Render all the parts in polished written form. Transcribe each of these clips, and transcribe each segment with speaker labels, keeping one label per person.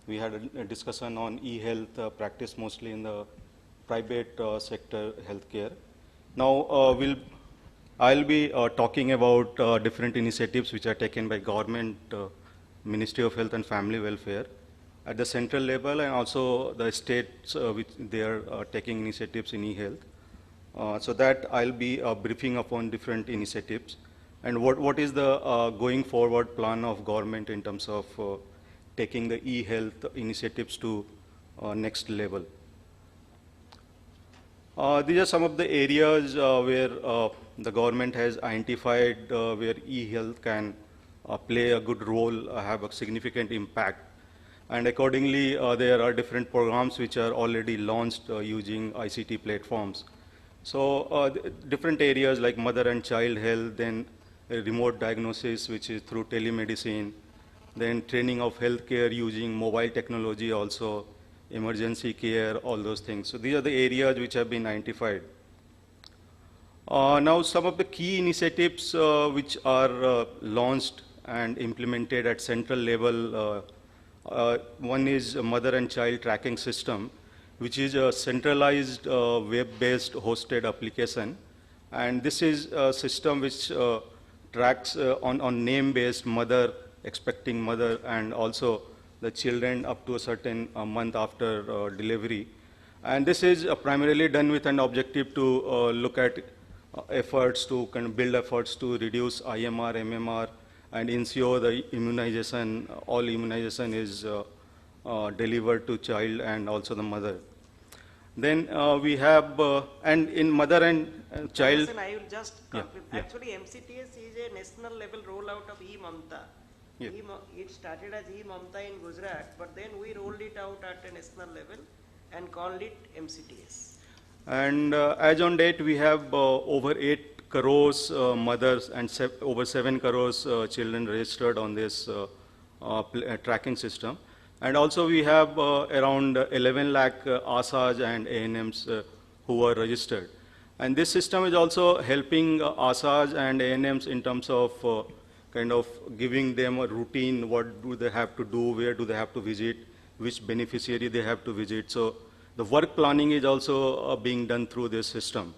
Speaker 1: We had a discussion on e-health practice mostly in the private sector healthcare. Now, I'll be talking about different initiatives which are taken by government, Ministry of Health and Family Welfare at the central level, and also the states which they are taking initiatives in e-health. So that I'll be briefing upon different initiatives and what is the going forward plan of government in terms of taking the e-health initiatives to next level. These are some of the areas where the government has identified where e-health can play a good role, have a significant impact. And accordingly, there are different programs which are already launched using ICT platforms. So different areas like mother and child health, then remote diagnosis, which is through telemedicine, then training of healthcare using mobile technology also, emergency care, all those things. So these are the areas which have been identified. Now some of the key initiatives which are launched and implemented at central level, one is a mother and child tracking system, which is a centralized web-based hosted application. And this is a system which tracks on name-based mother, expecting mother, and also the children up to a certain month after delivery. And this is primarily done with an objective to look at efforts to kind of build efforts to reduce IMR, MMR, and ensure the immunization, all immunization is delivered to child and also the mother. Then we have, and in mother and child.
Speaker 2: I will just complete.
Speaker 1: Yeah.
Speaker 2: Actually, MCTS is a national level rollout of e-Mamta.
Speaker 1: Yeah.
Speaker 2: It started as e-Mamta in Gujarat, but then we rolled it out at a national level and called it MCTS.
Speaker 1: And as on date, we have over 8 crores mothers and over 7 crores children registered on this tracking system. And also we have around 11 lakh ASAs and ANMs who are registered. And this system is also helping ASAs and ANMs in terms of kind of giving them a routine, what do they have to do, where do they have to visit, which beneficiary they have to visit. So the work planning is also being done through this system.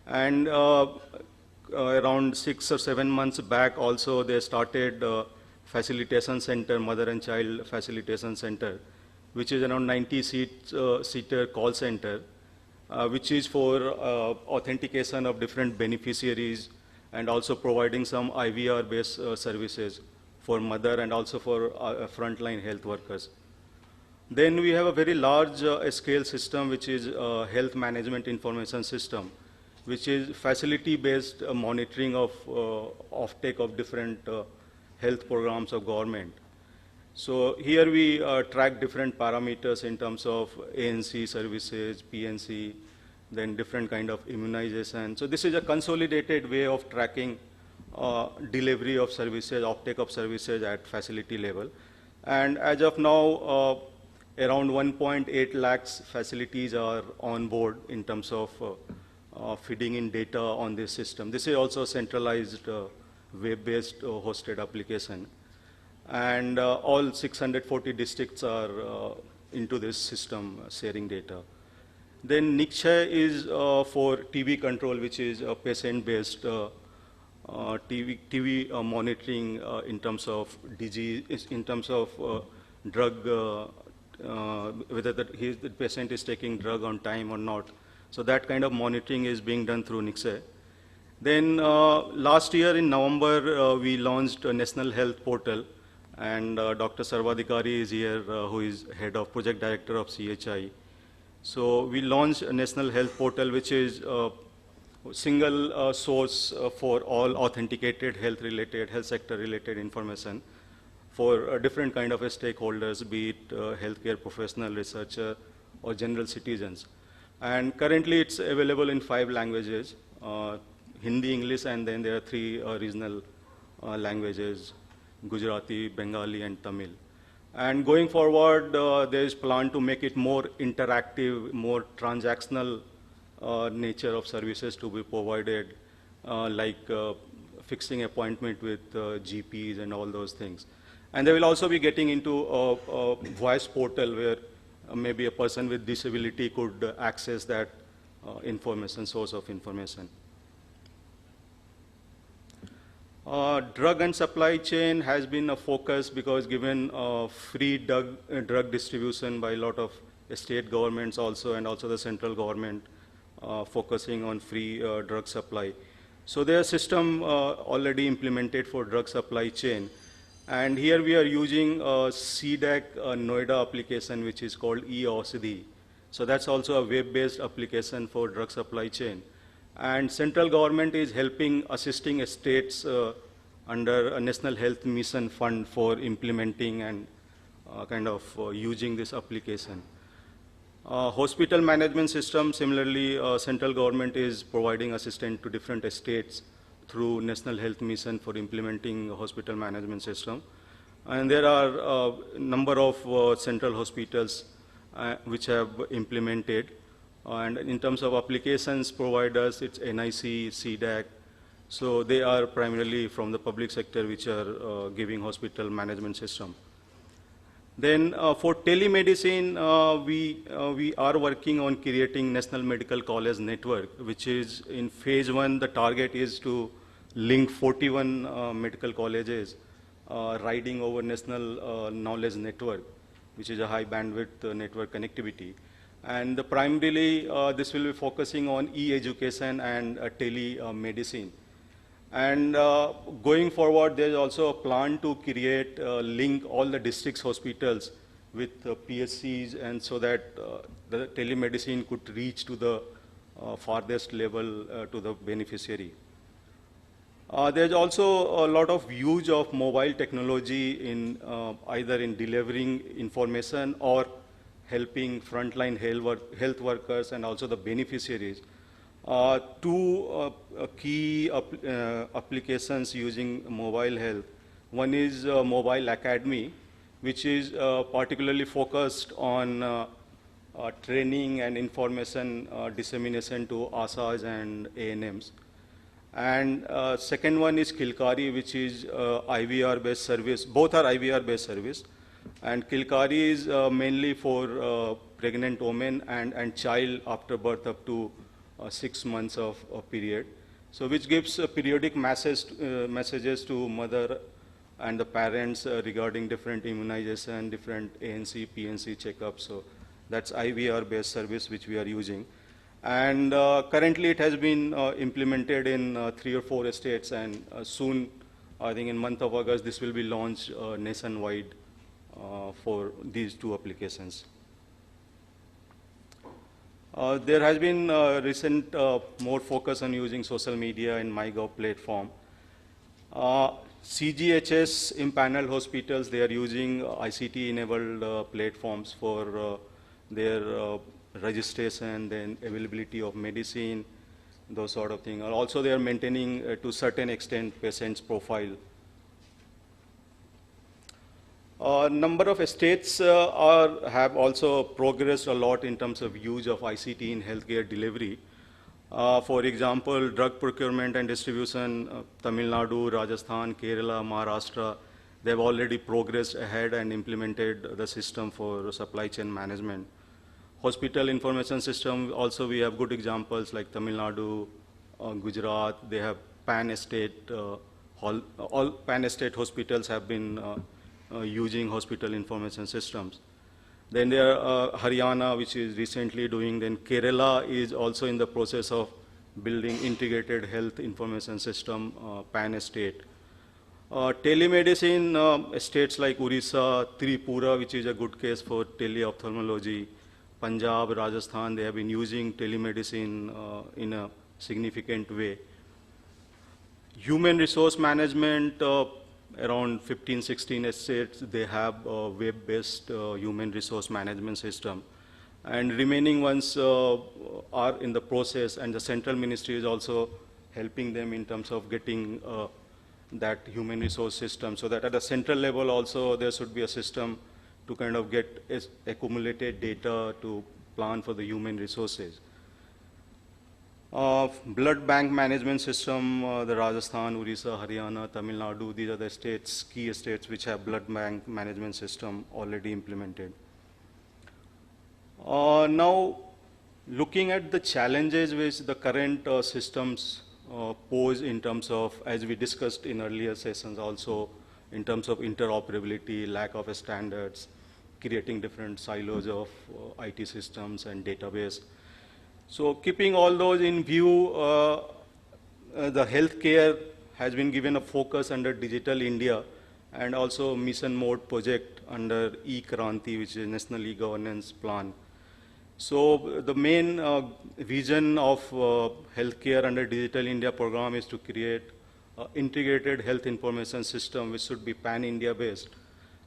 Speaker 1: And around 6 or 7 months back also they started facilitation center, mother and child facilitation center, which is around 90 seater call center, which is for authentication of different beneficiaries and also providing some IVR based services for mother and also for frontline health workers. Then we have a very large scale system, which is health management information system, which is facility based monitoring of offtake of different health programs of government. So here we track different parameters in terms of ANC services, PNC, then different kind of immunization. So this is a consolidated way of tracking delivery of services, offtake of services at facility level. And as of now, around 1.8 lakhs facilities are on board in terms of feeding in data on this system. This is also centralized web-based hosted application. And all 640 districts are into this system sharing data. Then Nikshay is for TB control, which is patient-based TB monitoring in terms of disease, in terms of drug, whether the patient is taking drug on time or not. So that kind of monitoring is being done through Nikshay. Then last year in November, we launched a National Health Portal, and Dr. Sarvadhikari is here, who is head of project director of CHI. So we launched a National Health Portal, which is a single source for all authenticated health-related, health sector-related information for different kind of stakeholders, be it healthcare professional, researcher, or general citizens. And currently it's available in 5 languages, Hindi, English, and then there are 3 regional languages, Gujarati, Bengali, and Tamil. And going forward, there is plan to make it more interactive, more transactional nature of services to be provided, like fixing appointment with GPs and all those things. And they will also be getting into a voice portal where maybe a person with disability could access that information, source of information. Drug and supply chain has been a focus because given free drug distribution by a lot of state governments also, and also the central government focusing on free drug supply. So there's a system already implemented for drug supply chain. And here we are using a CDAC Noida application, which is called eAushadhi. So that's also a web-based application for drug supply chain. And central government is helping, assisting states under a National Health Mission Fund for implementing and using this application. Hospital management system, similarly, central government is providing assistance to different states through National Health Mission for implementing a hospital management system. And there are a number of central hospitals which have implemented. And in terms of applications providers, it's NIC, CDAC. So they are primarily from the public sector which are giving hospital management system. Then for telemedicine, we are working on creating National Medical College Network, which is in phase 1, the target is to link 41 medical colleges riding over National Knowledge Network, which is a high bandwidth network connectivity. And primarily, this will be focusing on e-education and telemedicine. And going forward, there's also a plan to create, link all the districts hospitals with PSCs, and so that the telemedicine could reach to the farthest level to the beneficiary. There's also a lot of use of mobile technology in either in delivering information or helping frontline health workers and also the beneficiaries. Two key applications using mobile health. One is Mobile Academy, which is particularly focused on training and information dissemination to ASAs and ANMs. And second one is Kilkari, which is IVR-based service. Both are IVR-based service. And Kilkari is mainly for pregnant women and child after birth up to 6 months of period. So which gives periodic messages to mother and the parents regarding different immunization, different ANC, PNC checkups. So that's IVR-based service which we are using. And currently it has been implemented in 3 or 4 states, and soon, I think in month of August, this will be launched nationwide for these 2 applications. There has been recent more focus on using social media in MyGov platform. CGHS impaneled hospitals, they are using ICT-enabled platforms for their registration, then availability of medicine, those sort of things. Also, they are maintaining to certain extent patient's profile. Number of states have also progressed a lot in terms of use of ICT in healthcare delivery. For example, drug procurement and distribution, Tamil Nadu, Rajasthan, Kerala, Maharashtra, they've already progressed ahead and implemented the system for supply chain management. Hospital information system, also we have good examples like Tamil Nadu, Gujarat, they have pan-state, all pan-state hospitals have been using hospital information systems. Then there are Haryana, which is recently doing, then Kerala is also in the process of building integrated health information system, pan-state. Telemedicine, states like Orissa, Tripura, which is a good case for teleophthalmology, Punjab, Rajasthan, they have been using telemedicine in a significant way. Human resource management, around 15, 16 states, they have a web-based human resource management system. And remaining ones are in the process, and the central ministry is also helping them in terms of getting that human resource system, so that at the central level also there should be a system to kind of get accumulated data to plan for the human resources. Blood bank management system, the Rajasthan, Orissa, Haryana, Tamil Nadu, these are the states, key states which have blood bank management system already implemented. Now, looking at the challenges which the current systems pose in terms of, as we discussed in earlier sessions also, in terms of interoperability, lack of standards, creating different silos of IT systems and database. So keeping all those in view, the healthcare has been given a focus under Digital India and also Mission Mode project under E-Kranti, which is National E-Governance Plan. So the main vision of healthcare under Digital India program is to create integrated health information system which should be pan-India based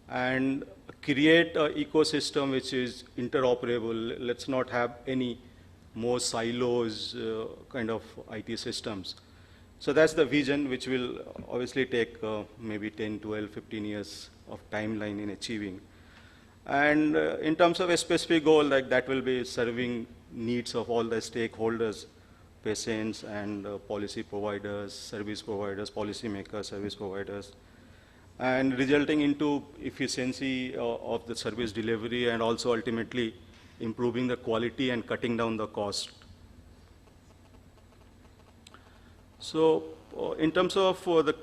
Speaker 1: and create an ecosystem which is interoperable. Let's not have any more silos kind of IT systems. So that's the vision which will obviously take maybe 10, 12, 15 years of timeline in achieving. And in terms of a specific goal, like that will be serving needs of all the stakeholders, patients and policy providers, policy makers, service providers, and resulting into efficiency of the service delivery and also ultimately improving the quality and cutting down the cost. So in terms of the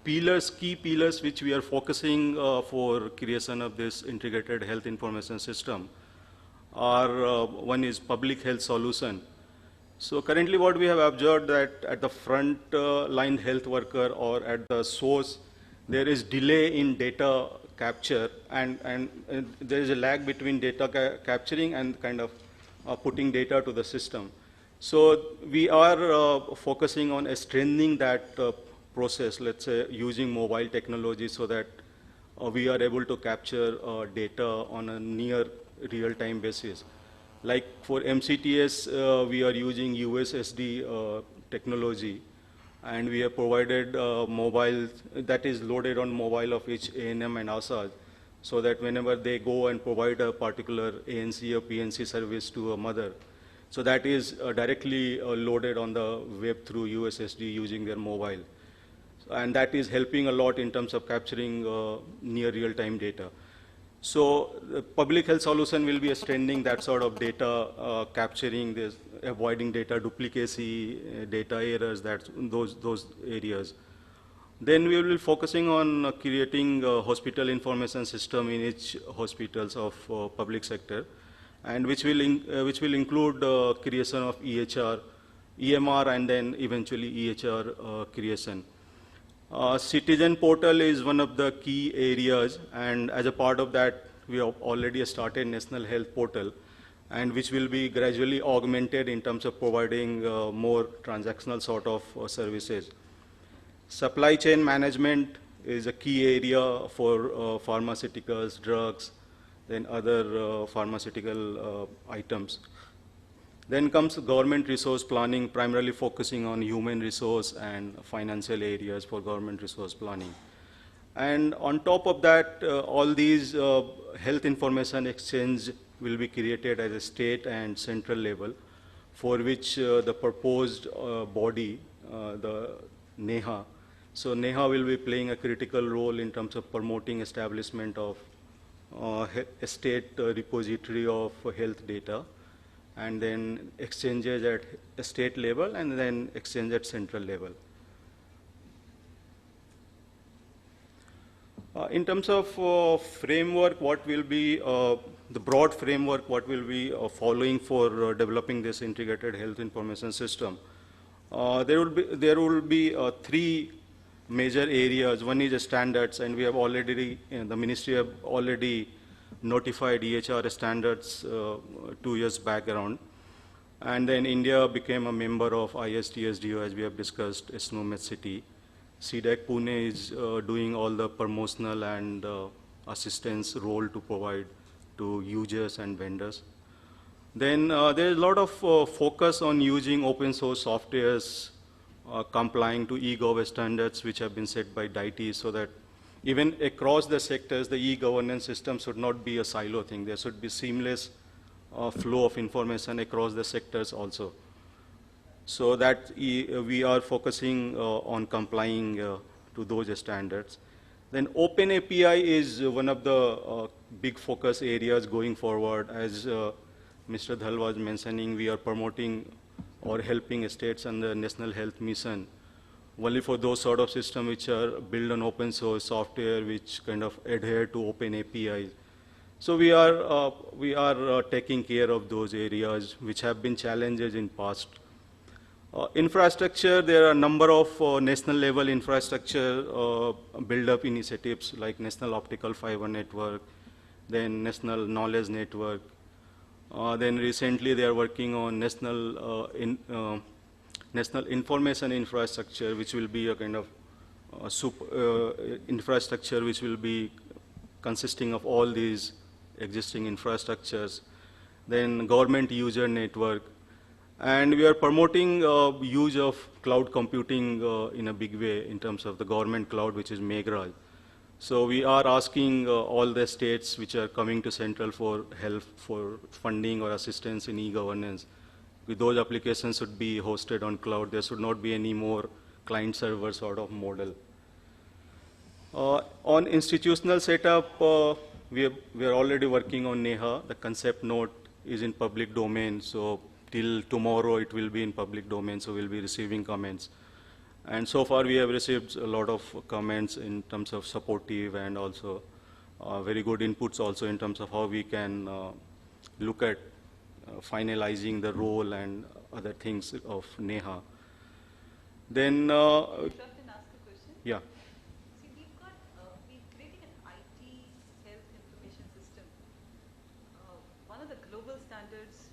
Speaker 1: pillars, key pillars which we are focusing for creation of this integrated health information system are one is public health solution. So currently what we have observed that at the front line health worker or at the source, there is delay in data capture and there is a lag between data capturing and kind of putting data to the system. So we are focusing on strengthening that process, let's say using mobile technology so that we are able to capture data on a near real-time basis. Like for MCTS, we are using USSD technology and we have provided mobile that is loaded on mobile of each ANM and ASA so that whenever they go and provide a particular ANC or PNC service to a mother, so that is directly loaded on the web through USSD using their mobile. And that is helping a lot in terms of capturing near real-time data. So the public health solution will be extending that sort of data, capturing this, avoiding data duplicacy, data errors, those areas. Then we will be focusing on creating a hospital information system in each hospitals of public sector, and which will include creation of EHR, EMR, and then eventually EHR creation. Citizen portal is one of the key areas, and as a part of that, we have already started National Health Portal, and which will be gradually augmented in terms of providing more transactional sort of services. Supply chain management is a key area for pharmaceuticals, drugs, then other pharmaceutical items. Then comes government resource planning, primarily focusing on human resource and financial areas for government resource planning. And on top of that, all these health information exchange will be created at a state and central level, for which the proposed body, the NEHA. So NEHA will be playing a critical role in terms of promoting establishment of a state repository of health data, and then exchanges at a state level, and then exchange at central level. In terms of framework, what will be the broad framework, what will be following for developing this integrated health information system? There will be three major areas. One is standards, and we have already, the ministry have already notified EHR standards 2 years back around. And then India became a member of ISTSDO, as we have discussed, SNOMED City. CDAC Pune is doing all the promotional and assistance role to provide to users and vendors. Then there is a lot of focus on using open source softwares complying to eGov standards which have been set by DITI, so that even across the sectors, the e-governance system should not be a silo thing. There should be seamless flow of information across the sectors also. So that we are focusing on complying to those standards. Then Open API is one of the big focus areas going forward. As Mr. Dhal was mentioning, we are promoting or helping states and the National Health Mission only for those sort of systems which are built on open source software, which kind of adhere to Open APIs. So we are taking care of those areas which have been challenges in past. Infrastructure, there are a number of national level infrastructure build-up initiatives like National Optical Fiber Network, then National Knowledge Network. Then recently they are working on National Information Infrastructure, which will be a kind of infrastructure which will be consisting of all these existing infrastructures. Then Government User Network. And we are promoting use of cloud computing in a big way in terms of the government cloud, which is Meghraj. So we are asking all the states which are coming to Central for help for funding or assistance in e-governance. Those applications should be hosted on cloud. There should not be any more client-server sort of model. On institutional setup, we are already working on NEHA. The concept note is in public domain, so till tomorrow it will be in public domain, so we'll be receiving comments. And so far we have received a lot of comments in terms of supportive and also very good inputs also in terms of how we can look at finalizing the role and other things of NEHA. Then,
Speaker 3: Interrupt and ask a question.
Speaker 1: yeah.
Speaker 3: See, we've created an IT health information system. One of the global standards